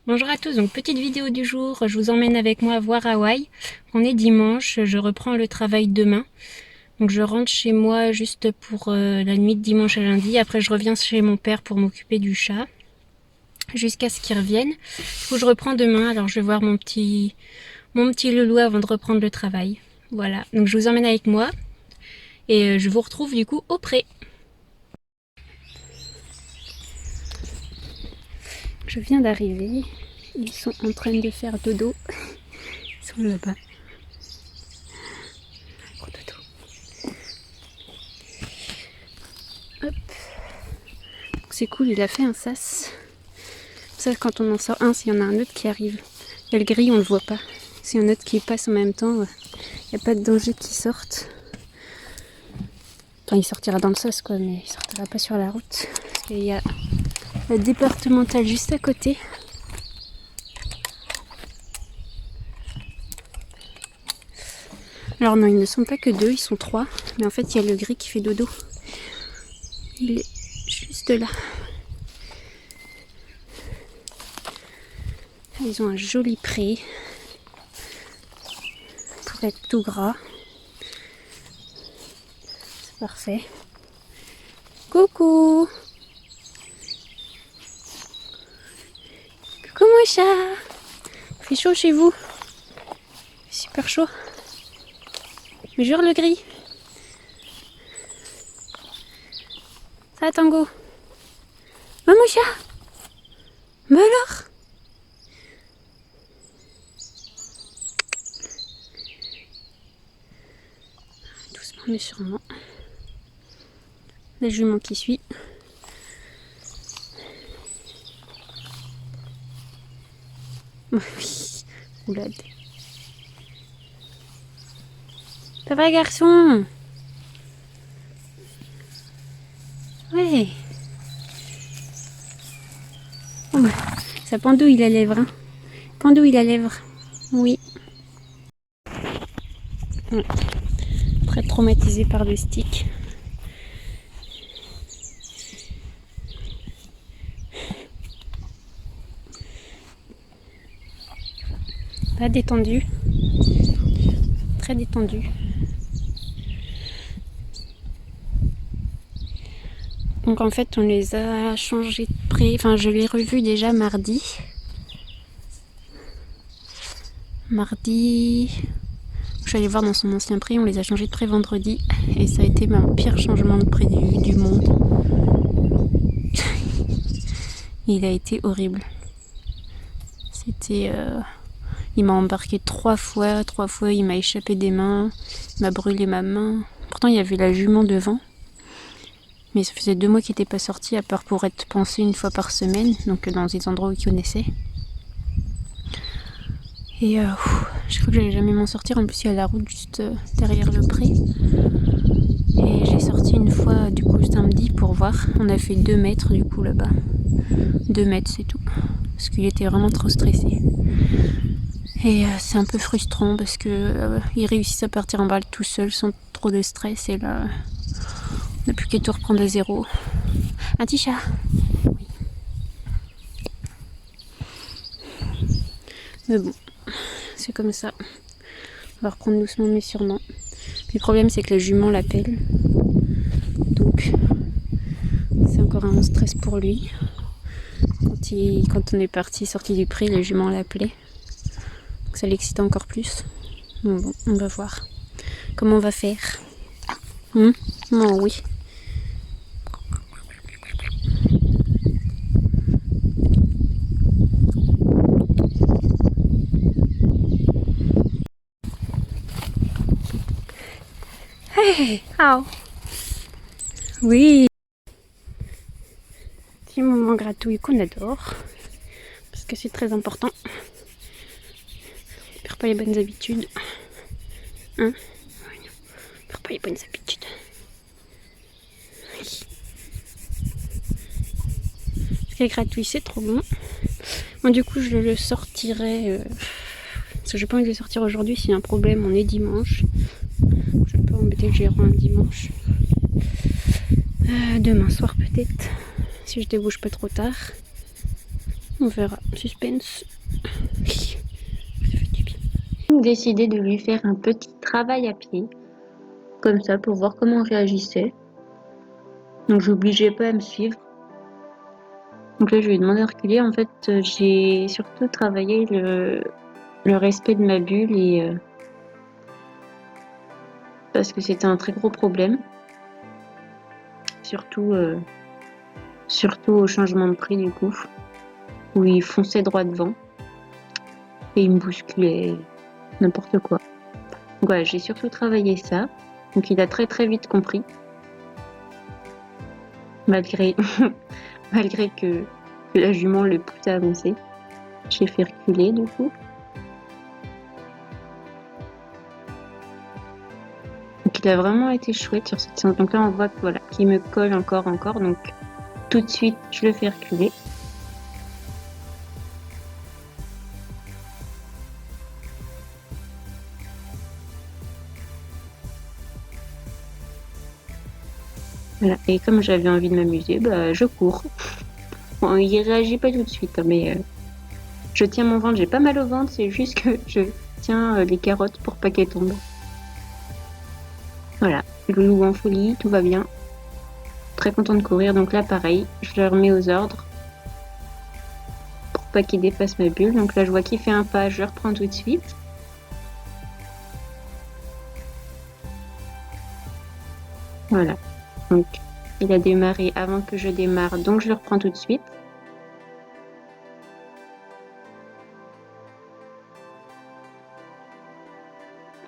Bonjour à tous, donc petite vidéo du jour, je vous emmène avec moi voir Hawaï. On est dimanche, je reprends le travail demain. Donc je rentre chez moi juste pour la nuit de dimanche à lundi. Après je reviens chez mon père pour m'occuper du chat jusqu'à ce qu'il revienne. Du coup je reprends demain, alors je vais voir mon petit loulou avant de reprendre le travail. Voilà, donc je vous emmène avec moi et je vous retrouve du coup au pré. Je viens d'arriver, ils sont en train de faire dodo. Ils sont là-bas. Gros dodo. Hop. C'est cool, il a fait un sas. Ça, quand on en sort un, s'il y en a un autre qui arrive, il y a le gris, on le voit pas. S'il y en a un autre qui passe en même temps, il n'y a pas de danger qu'il sorte. Enfin, il sortira dans le sas, quoi, mais il sortira pas sur la route. Parce qu'il y a la départementale juste à côté. Alors non, ils ne sont pas que deux, ils sont trois. Mais en fait, il y a le gris qui fait dodo. Il est juste là. Ils ont un joli pré. Pour être tout gras. C'est parfait. Coucou! Coucou mon chat! Il fait chaud chez vous? Super chaud. Mais jure le gris. Ça va Tango? Maman chat? Mais alors? Doucement mais sûrement. La jument qui suit. Oui, roulade. Ça va garçon? Ouais. Oh bah, ça pendouille la lèvre. Hein. Pendouille la lèvre. Oui. Ouais. Très traumatisé par le stick. Pas détendu. Très détendu. Donc en fait on les a changés de pré. Enfin je l'ai revu déjà mardi. Je suis allée voir dans son ancien pré, on les a changés de pré vendredi. Et ça a été mon pire changement de pré du monde. Il a été horrible. C'était... Il m'a embarqué 3 fois il m'a échappé des mains, il m'a brûlé ma main. Pourtant il y avait la jument devant. Mais ça faisait 2 mois qu'il n'était pas sorti, à part pour être pansé une fois par semaine, donc dans des endroits où il connaissait. Et je crois que j'allais jamais m'en sortir, en plus il y a la route juste derrière le pré. Et j'ai sorti une fois du coup samedi pour voir, on a fait 2 mètres du coup là-bas. 2 mètres c'est tout, parce qu'il était vraiment trop stressé. Et c'est un peu frustrant parce que il réussit à partir en balle tout seul sans trop de stress et là on n'a plus qu'à tout reprendre à zéro. Un petit chat. Oui. Mais bon, c'est comme ça. On va reprendre doucement mais sûrement. Puis le problème c'est que la jument l'appelle. Donc c'est encore un stress pour lui. Quand on est sorti du pré, la jument l'appelait. Donc ça l'excite encore plus. Bon, on va voir comment on va faire. Oh oui. Hey, oh. Oui. Petit moment gratouille qu'on adore. Parce que c'est très important. On perd pas les bonnes habitudes. Hein? On perd pas les bonnes habitudes. Oui. Parce que gratouille c'est trop bon. Moi du coup je le sortirai. Parce que j'ai pas envie de le sortir aujourd'hui. S'il y a un problème, on est dimanche. Je vais pas embêter le gérant un dimanche. Demain soir peut-être. Si je débouche pas trop tard. On verra. Suspense. Ça fait du bien. J'ai décidé de lui faire un petit travail à pied. Comme ça, pour voir comment on réagissait. Donc, j'obligeais pas à me suivre. Donc là, je lui ai demandé de reculer. En fait, j'ai surtout travaillé le respect de ma bulle et parce que c'était un très gros problème. Surtout au changement de prix du coup, où il fonçait droit devant et il me bousculait, n'importe quoi. Donc voilà, j'ai surtout travaillé ça. Donc il a très très vite compris. Malgré que la jument le pousse à avancer. J'ai fait reculer du coup. Donc il a vraiment été chouette sur cette séance. Donc là on voit que voilà, qu'il me colle encore. Donc tout de suite je le fais reculer. Voilà. Et comme j'avais envie de m'amuser, je cours. Bon, il réagit pas tout de suite, mais je tiens mon ventre, j'ai pas mal au ventre, c'est juste que je tiens les carottes pour pas qu'elles tombent. Voilà, le loup en folie, tout va bien. Très content de courir, donc là pareil, je le remets aux ordres pour pas qu'il dépasse ma bulle. Donc là je vois qu'il fait un pas, je le reprends tout de suite. Voilà, donc il a démarré avant que je démarre, donc je le reprends tout de suite.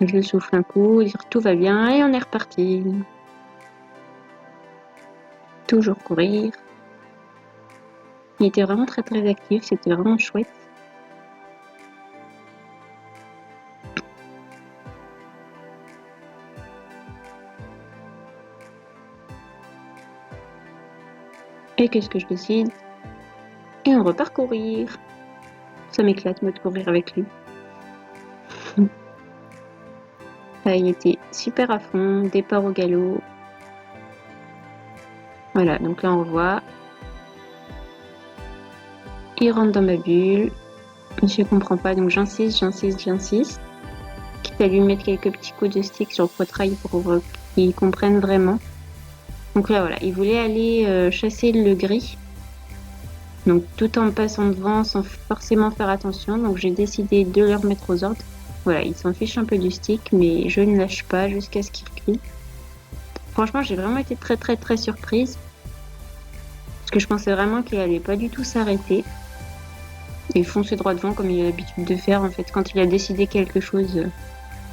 Je le souffle un coup, dire tout va bien et on est reparti. Toujours courir. Il était vraiment très très actif, c'était vraiment chouette. Et qu'est-ce que je décide? Et on repart courir. Ça m'éclate, moi, de courir avec lui. Il était super à fond, départ au galop. Voilà, donc là on voit. Il rentre dans ma bulle. Monsieur comprend pas, donc j'insiste. Quitte à lui mettre quelques petits coups de stick sur le poitrail pour qu'il comprenne vraiment. Donc là voilà, il voulait aller chasser le gris. Donc tout en passant devant sans forcément faire attention. Donc j'ai décidé de le remettre aux ordres. Voilà, il s'en fiche un peu du stick, mais je ne lâche pas jusqu'à ce qu'il recule. Franchement, j'ai vraiment été très très très surprise. Parce que je pensais vraiment qu'il allait pas du tout s'arrêter. Et foncer droit devant comme il a l'habitude de faire. En fait, quand il a décidé quelque chose,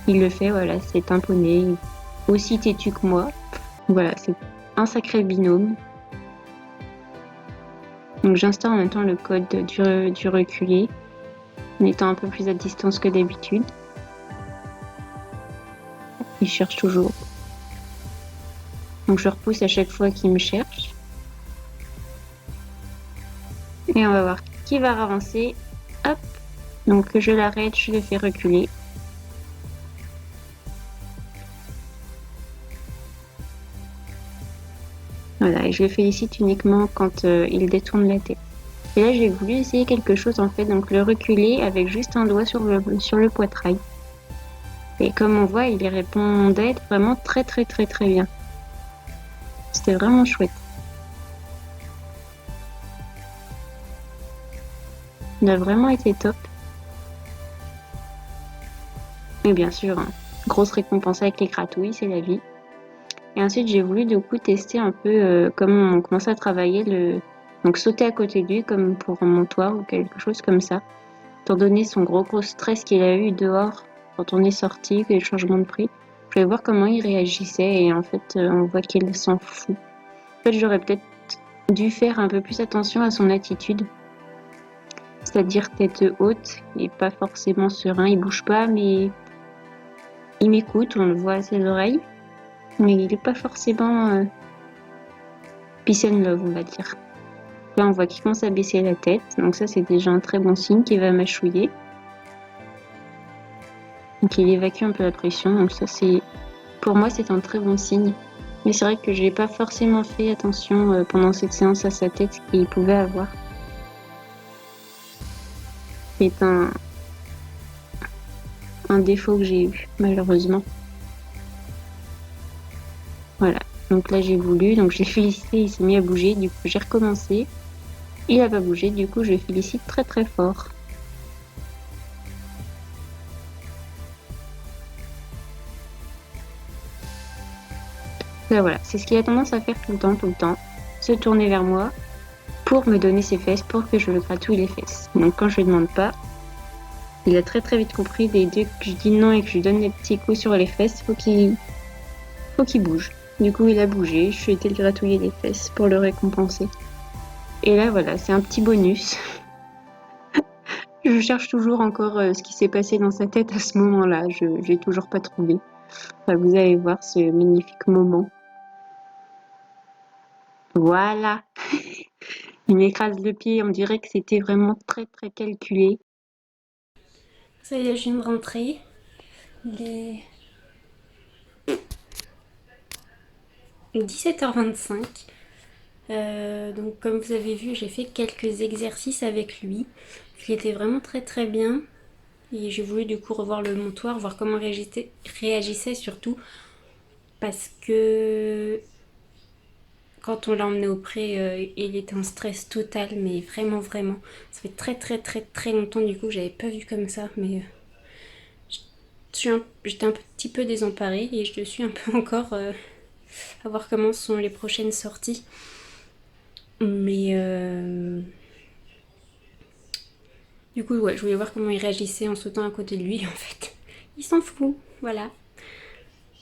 il le fait. Voilà, c'est imponé. Aussi têtu que moi. Voilà, c'est un sacré binôme. Donc j'instaure en même temps le code du reculé. En étant un peu plus à distance que d'habitude. Il cherche toujours. Donc je repousse à chaque fois qu'il me cherche. Et on va voir qui va avancer. Hop. Donc je l'arrête, je le fais reculer. Voilà, et je le félicite uniquement quand il détourne la tête. Et là j'ai voulu essayer quelque chose en fait, donc le reculer avec juste un doigt sur le poitrail. Et comme on voit, il y répondait vraiment très très très très bien. C'était vraiment chouette. Il a vraiment été top. Et bien sûr, hein, grosse récompense avec les gratouilles, c'est la vie. Et ensuite, j'ai voulu du coup tester un peu comment on commençait à travailler donc sauter à côté de lui comme pour un montoir ou quelque chose comme ça. Étant donné son gros stress qu'il a eu dehors quand on est sorti, que le changement de prix. Je voulais voir comment il réagissait et en fait, on voit qu'il s'en fout. En fait, j'aurais peut-être dû faire un peu plus attention à son attitude. C'est-à-dire tête haute et pas forcément serein. Il bouge pas, mais il m'écoute, on le voit à ses oreilles. Mais il est pas forcément peace and love, on va dire. Là, on voit qu'il commence à baisser la tête. Donc ça, c'est déjà un très bon signe qu'il va mâchouiller. Donc il évacue un peu la pression. Donc ça, pour moi, c'est un très bon signe. Mais c'est vrai que j'ai pas forcément fait attention pendant cette séance à sa tête qu'il pouvait avoir. est un défaut que j'ai eu, malheureusement. Voilà, donc là j'ai voulu, donc j'ai félicité, il s'est mis à bouger, du coup j'ai recommencé. Il a pas bougé, du coup je félicite très très fort. Là voilà, c'est ce qu'il a tendance à faire tout le temps, se tourner vers moi pour me donner ses fesses, pour que je le gratouille les fesses. Donc quand je lui demande pas, il a très très vite compris, dès que je dis non et que je lui donne des petits coups sur les fesses, faut qu'il bouge. Du coup il a bougé, je suis été le gratouiller les fesses pour le récompenser. Et là voilà, c'est un petit bonus. Je cherche toujours encore ce qui s'est passé dans sa tête à ce moment-là, je l'ai toujours pas trouvé. Enfin, vous allez voir ce magnifique moment. Voilà. Il m'écrase le pied, on dirait que c'était vraiment très très calculé. Ça y est, je viens de rentrer. Il est 17h25. Donc comme vous avez vu, j'ai fait quelques exercices avec lui, qui étaient vraiment très très bien. Et j'ai voulu du coup revoir le montoir, voir comment réagissait surtout. Parce que quand on l'a emmené au pré, il était en stress total, mais vraiment vraiment. Ça fait très très très très longtemps du coup que j'avais pas vu comme ça, mais j'étais un petit peu désemparée et je le suis un peu encore à voir comment sont les prochaines sorties. Mais du coup, ouais, je voulais voir comment il réagissait en sautant à côté de lui en fait. Il s'en fout, voilà.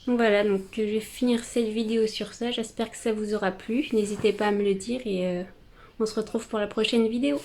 Donc voilà, donc je vais finir cette vidéo sur ça. J'espère que ça vous aura plu. N'hésitez pas à me le dire et on se retrouve pour la prochaine vidéo.